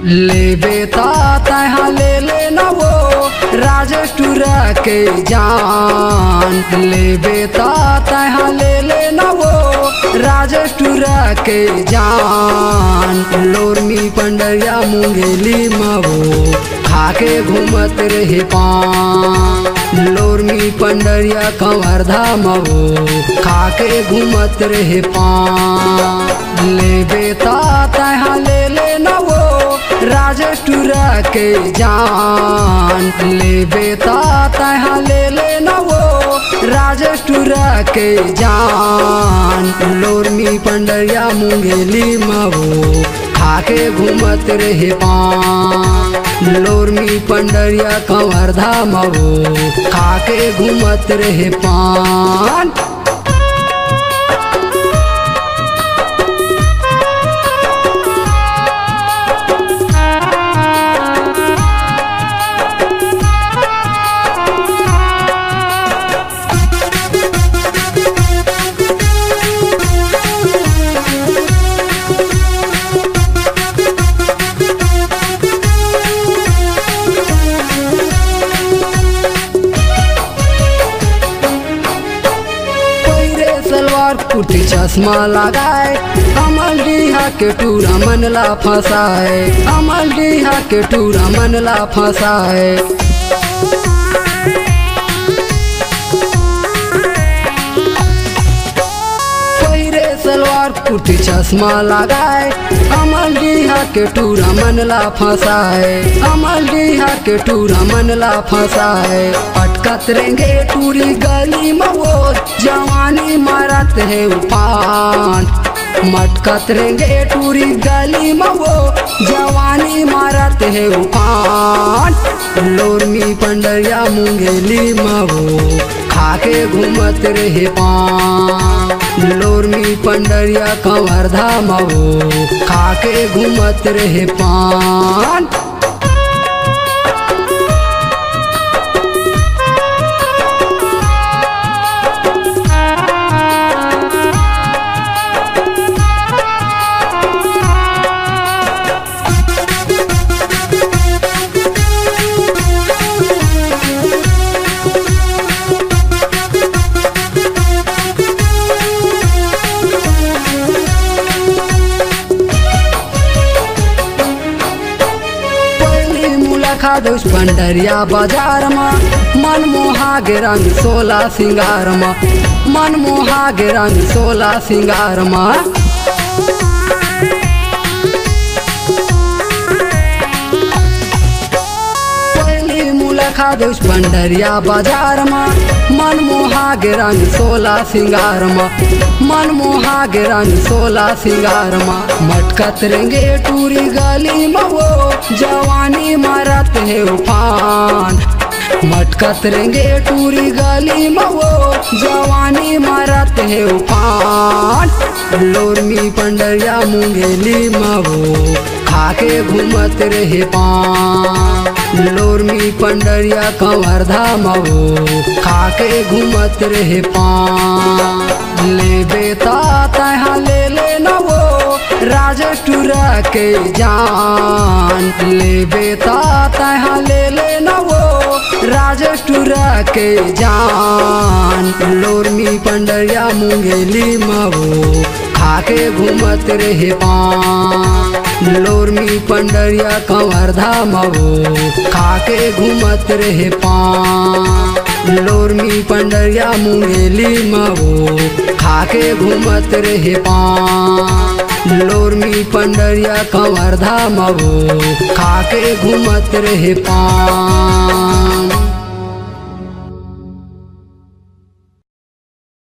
लेबे तहाँ ले लेना वो राजटुरा के जान। लेबे तहाँ ले लेना वो राजटुरा के जान। लोरमी पंडरिया मुंगेली मवो खाके घूमत रहे पान। लोरमी पंडरिया कंवरधा मवो खाके घूमत रहे पान। लेबे तहाँ ले लेना वो राजटुरा के जान। लेबे तहाँ ले लेना वो राजटुरा के जान। लोरमी पंडरिया मुंगेली मवो खाके घूमत रहे पान। लोरमी पंडरिया कंवरधा मवो खाके घूमत रहे पान। कुटी चश्मा लगाए अमल डीहा के टूरा मनला फंसाए। अमल डीहा के टूरा मनला फंसाए। पहिरे सलवार कुटी चश्मा लगाए अमल डीहा के टूरा मनला फंसाए। अमल डीहा के टूरा मनला फंसाए। अटकत रहेंगे टूरी गली में वो जवानी मारत है उफान। मटकत रहेंगे टूरी गली में वो जवानी मारत है उफान। लोरमी पंडरिया मुंगेली मवो खाके घूमत रहे पान। लोरमी पंडरिया कंवरधा मवो खाके घूमत रहे पान। खादुस पंडरिया बाजार में मनमोहा के रंग सोला सिंगार में। मनमोहा के रंग सोला सिंगार में। पहली मुलाकात पंडरिया बाजार में मनमोहा के रंग सोला सिंगार में। मनमोहा के रंग सोला सिंगार में। मटकत रहेंगे टूरी गली में वो जवानी मारत है उफान। मटकत रहेंगे टूरी गली में वो जवानी मारत है उफान। लोरमी पंडरिया मुंगेली मवो खाके घूमत रहे पान। लोरमी पंडरिया कंवरधा मवो खाके घूमत रहे पान। लेबे तहाँ ले लेना वो राजटुरा के जान। लेबे तहाँ ले लेना वो राजटुरा के जान। लोरमी पंडरिया मुंगेली मवो खाके घूमत रहे पान। लोरमी पंडरिया कंवरधा मवो खाके घूमत रहे पान। लोरमी पंडरिया मुंगेली मवो खाके घूमत रहे पान। लोरमी पंडरिया कंवरधा मवो खाके घूमत रहे पान।